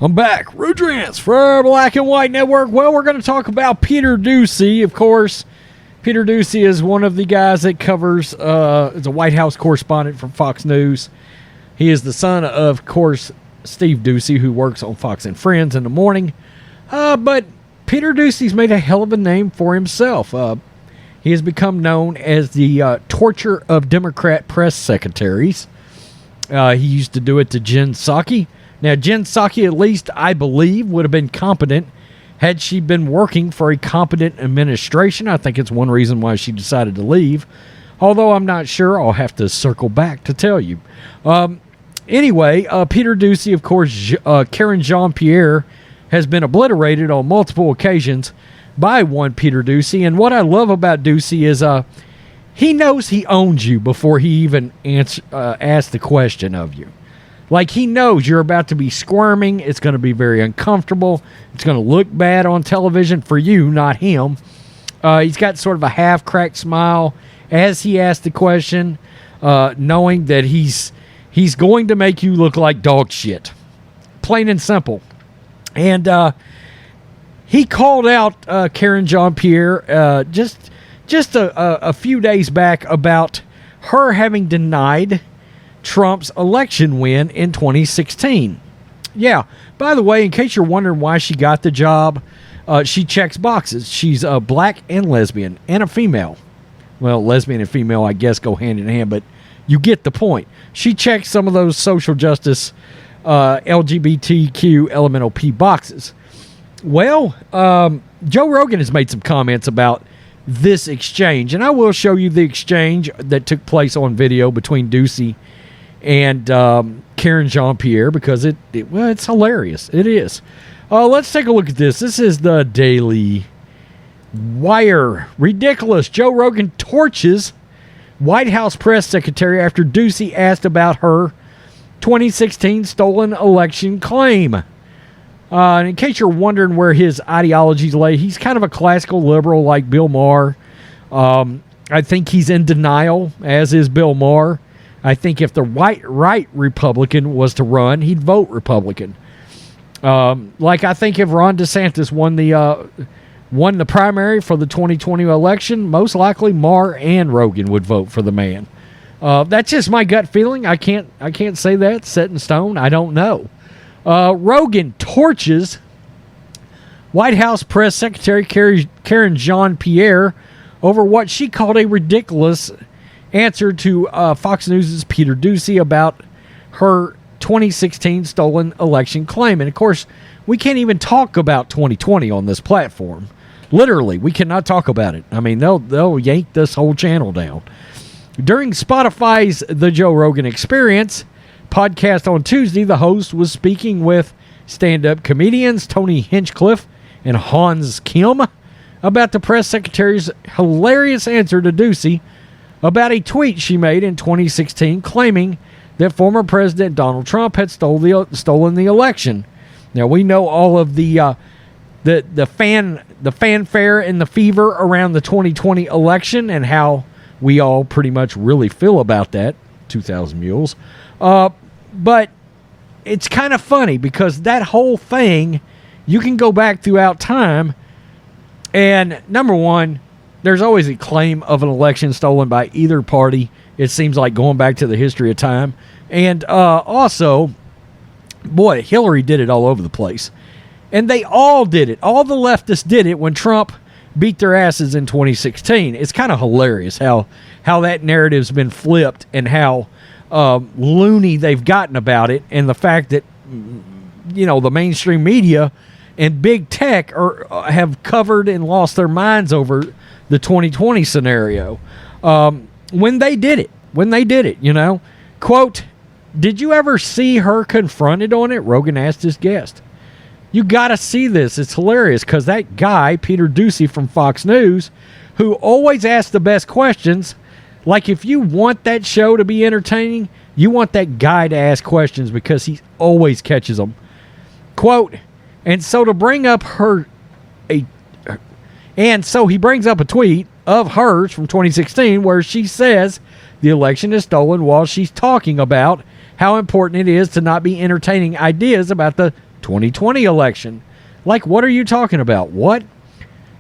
I'm back. Rudrance for Black and White Network. Well, we're going to talk about Peter Doocy. Of course, Peter Doocy is one of the guys that covers, is a White House correspondent from Fox News. He is the son of course, Steve Doocy, who works on Fox and Friends in the morning. But Peter Doocy's made a hell of a name for himself. He has become known as the torture of Democrat press secretaries. He used to do it to Jen Psaki. Now, Jen Psaki, at least I believe, would have been competent had she been working for a competent administration. I think it's one reason why she decided to leave. Although I'm not sure. I'll have to circle back to tell you. Anyway, Peter Doocy, of course, Karine Jean-Pierre has been obliterated on multiple occasions by one Peter Doocy. And what I love about Doocy is he knows he owns you before he even asks the question of you. Like, he knows you're about to be squirming. It's going to be very uncomfortable. It's going to look bad on television for you, not him. He's got sort of a half-cracked smile as he asks the question, knowing that he's going to make you look like dog shit. Plain and simple. And he called out Karine Jean-Pierre just a few days back about her having denied Trump's election win in 2016. Yeah, by the way, in case you're wondering why she got the job, she checks boxes. She's a black and lesbian and a female. Well, lesbian and female, I guess, go hand in hand, but you get the point. She checks some of those social justice, LGBTQ, elemental P boxes. Well, Joe Rogan has made some comments about this exchange, and I will show you the exchange that took place on video between Doocy and Karine Jean-Pierre, because it's hilarious. It is. Let's take a look at this. This is the Daily Wire. Ridiculous. Joe Rogan torches White House press secretary after Doocy asked about her 2016 stolen election claim. And in case you're wondering where his ideologies lay, he's kind of a classical liberal like Bill Maher. I think he's in denial, as is Bill Maher. I think if the right Republican was to run, he'd vote Republican. Like I think if Ron DeSantis won the primary for the 2020 election, most likely Maher and Rogan would vote for the man. That's just my gut feeling. I can't say that set in stone. I don't know. Rogan torches White House press secretary Karine Jean-Pierre over what she called a ridiculous answer to Fox News' Peter Doocy about her 2016 stolen election claim. And of course, we can't even talk about 2020 on this platform. Literally, we cannot talk about it. I mean, they'll yank this whole channel down. During Spotify's The Joe Rogan Experience podcast on Tuesday, the host was speaking with stand-up comedians Tony Hinchcliffe and Hans Kim about the press secretary's hilarious answer to Doocy about a tweet she made in 2016 claiming that former President Donald Trump had stolen the election. Now, we know all of the fanfare and the fever around the 2020 election and how we all pretty much really feel about that, 2,000 Mules. But it's kind of funny because that whole thing, you can go back throughout time, and number one, there's always a claim of an election stolen by either party. It seems like going back to the history of time. And also, boy, Hillary did it all over the place. And they all did it. All the leftists did it when Trump beat their asses in 2016. It's kind of hilarious how that narrative's been flipped and how loony they've gotten about it, and the fact that, you know, the mainstream media and big tech have covered and lost their minds over the 2020 scenario. When they did it, you know. Quote, "Did you ever see her confronted on it?" Rogan asked his guest. You got to see this. It's hilarious because that guy, Peter Doocy from Fox News, who always asks the best questions, like if you want that show to be entertaining, you want that guy to ask questions because he always catches them. Quote, and so he brings up a tweet of hers from 2016 where she says the election is stolen while she's talking about how important it is to not be entertaining ideas about the 2020 election. Like, what are you talking about? What?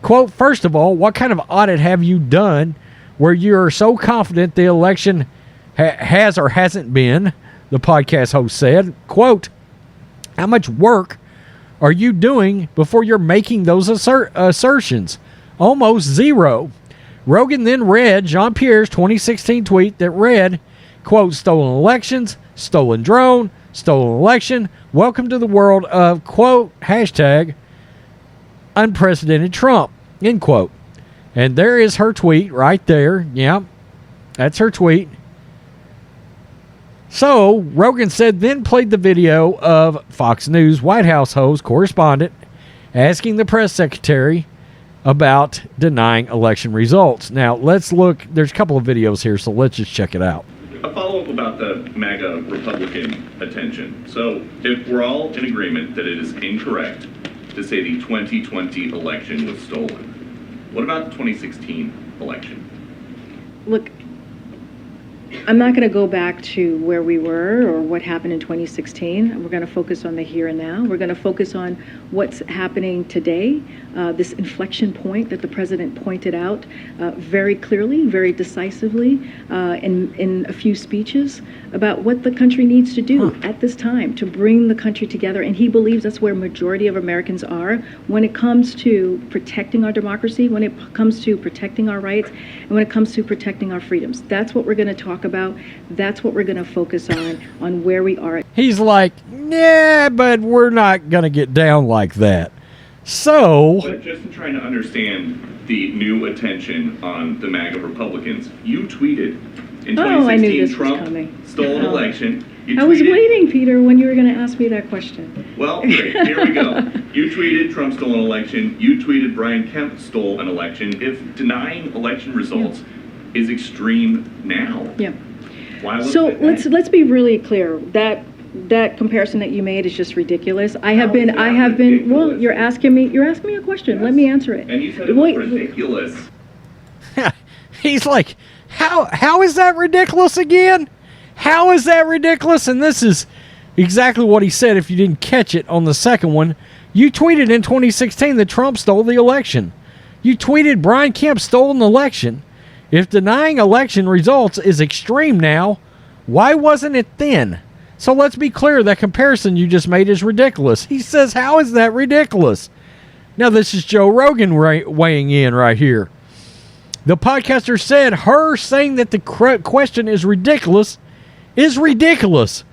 Quote, first of all, what kind of audit have you done where you're so confident the election has or hasn't been, the podcast host said. Quote, how much work are you doing before you're making those assertions? Almost zero. Rogan then read Jean-Pierre's 2016 tweet that read, quote, stolen elections, stolen drone, stolen election, welcome to the world of, quote, hashtag unprecedented Trump, end quote. And there is her tweet right there. Yeah, that's her tweet. So, Rogan said, then played the video of Fox News White House host correspondent asking the press secretary about denying election results. Now, let's look. There's a couple of videos here, so let's just check it out. A follow-up about the MAGA Republican attention. So, if we're all in agreement that it is incorrect to say the 2020 election was stolen, what about the 2016 election? Look, I'm not going to go back to where we were or what happened in 2016. We're going to focus on the here and now. We're going to focus on what's happening today, this inflection point that the president pointed out very clearly, very decisively in a few speeches about what the country needs to do at this time to bring the country together. And he believes that's where majority of Americans are when it comes to protecting our democracy, when it comes to protecting our rights, and when it comes to protecting our freedoms. That's what we're going to talk about. That's what we're going to focus on where we are. He's like, yeah, but we're not going to get down like that. So, but just in trying to understand the new attention on the MAGA Republicans, you tweeted in 2016 I knew this Trump was coming. stole an election. I was waiting, Peter, when you were going to ask me that question. Well, great. Here we go. You tweeted Trump stole an election. You tweeted Brian Kemp stole an election. If denying election results is extreme now, why was so it then? let's be really clear. That comparison that you made is just ridiculous. I have been. Well, you're asking me a question. Yes. Let me answer it. And you said it was ridiculous. he's like, how is that ridiculous again? How is that ridiculous? And this is exactly what he said if you didn't catch it on the second one. You tweeted in 2016 that Trump stole the election. You tweeted Brian Kemp stole an election. If denying election results is extreme now, why wasn't it then? So let's be clear, that comparison you just made is ridiculous. He says, how is that ridiculous? Now, this is Joe Rogan weighing in right here. The podcaster said her saying that the question is ridiculous is ridiculous.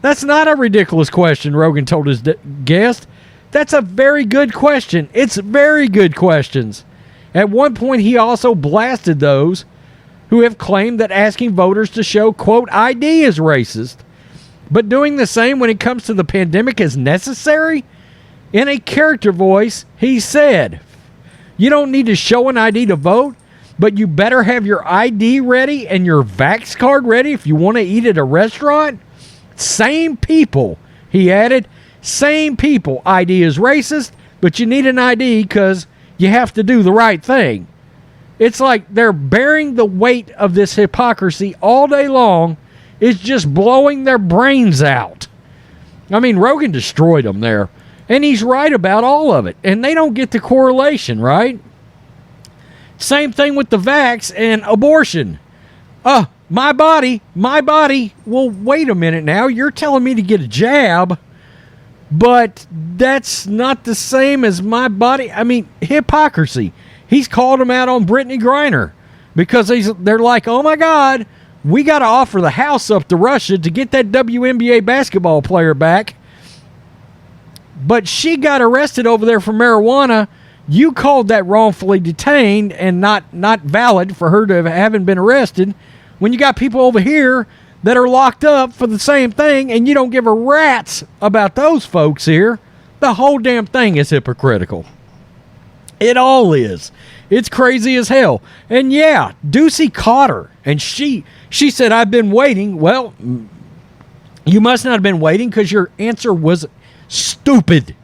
That's not a ridiculous question, Rogan told his guest. That's a very good question. It's very good questions. At one point, he also blasted those who have claimed that asking voters to show, quote, ID is racist. But doing the same when it comes to the pandemic is necessary? In a character voice, he said, you don't need to show an ID to vote, but you better have your ID ready and your Vax card ready if you want to eat at a restaurant? Same people, he added. Same people. ID is racist, but you need an ID because you have to do the right thing. It's like they're bearing the weight of this hypocrisy all day long. It's just blowing their brains out. I mean, Rogan destroyed them there. And he's right about all of it. And they don't get the correlation, right? Same thing with the vax and abortion. My body. Well, wait a minute now. You're telling me to get a jab, but that's not the same as my body. I mean, hypocrisy. He's called them out on Brittany Griner because they're like, oh my God, we got to offer the house up to Russia to get that WNBA basketball player back. But she got arrested over there for marijuana. You called that wrongfully detained and not valid for her to haven't been arrested. When you got people over here that are locked up for the same thing and you don't give a rat's about those folks here, the whole damn thing is hypocritical. It all is. It's crazy as hell. And yeah, Doocy caught her. And she said, I've been waiting. Well, you must not have been waiting because your answer was stupid,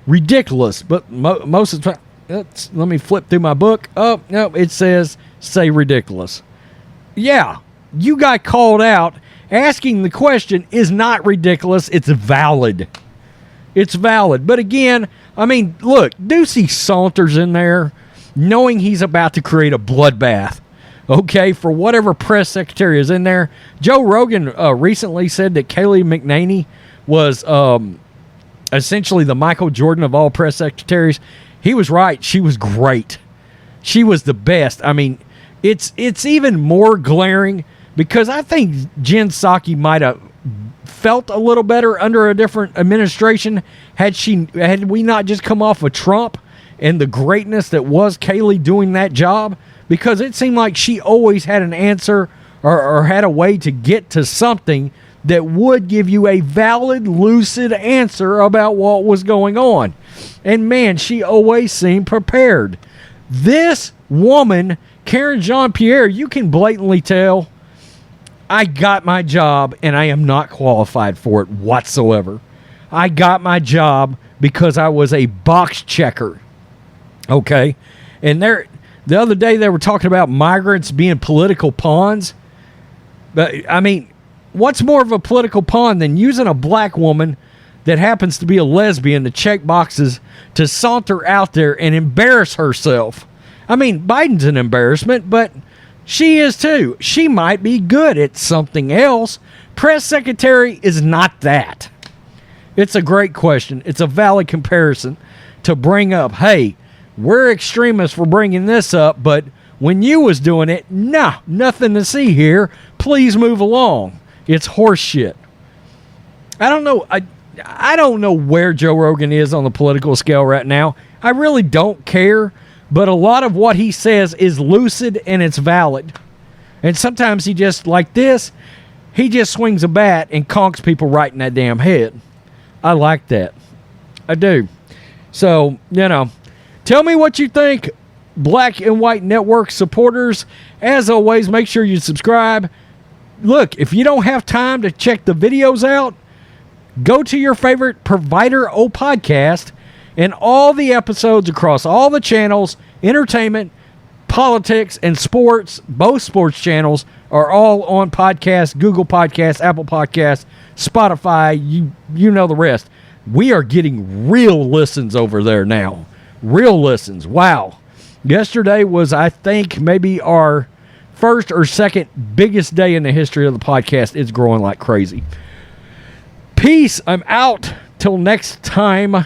ridiculous. But most of the time, let me flip through my book. Oh, no, it says, say ridiculous. Yeah, you got called out. Asking the question is not ridiculous. It's valid. It's valid. But again, I mean, look, Doocy saunters in there knowing he's about to create a bloodbath, okay, for whatever press secretary is in there. Joe Rogan recently said that Kayleigh McEnany was essentially the Michael Jordan of all press secretaries. He was right. She was great. She was the best. I mean, it's even more glaring because I think Jen Psaki might have felt a little better under a different administration had we not just come off of Trump and the greatness that was Kayleigh doing that job, because it seemed like she always had an answer or had a way to get to something that would give you a valid, lucid answer about what was going on. And man, she always seemed prepared. This woman, Karine Jean-Pierre, you can blatantly tell, I got my job and I am not qualified for it whatsoever. I got my job because I was a box checker. Okay? And the other day they were talking about migrants being political pawns. But I mean, what's more of a political pawn than using a black woman that happens to be a lesbian to check boxes to saunter out there and embarrass herself? I mean, Biden's an embarrassment, but she is too. She might be good at something else. Press secretary is not that. It's a great question. It's a valid comparison to bring up. Hey, we're extremists for bringing this up, but when you was doing it, nah, nothing to see here. Please move along. It's horse shit. I don't know. I don't know where Joe Rogan is on the political scale right now. I really don't care. But a lot of what he says is lucid and it's valid. And sometimes he just, like this, he just swings a bat and conks people right in that damn head. I like that. I do. So, tell me what you think, Black and White Network supporters. As always, make sure you subscribe. Look, if you don't have time to check the videos out, go to your favorite provider o podcast, and all the episodes across all the channels, entertainment, politics, and sports, both sports channels, are all on podcast, Google Podcasts, Apple Podcasts, Spotify, you know the rest. We are getting real listens over there now. Real listens. Wow. Yesterday was, I think, maybe our first or second biggest day in the history of the podcast. It's growing like crazy. Peace. I'm out. Till next time.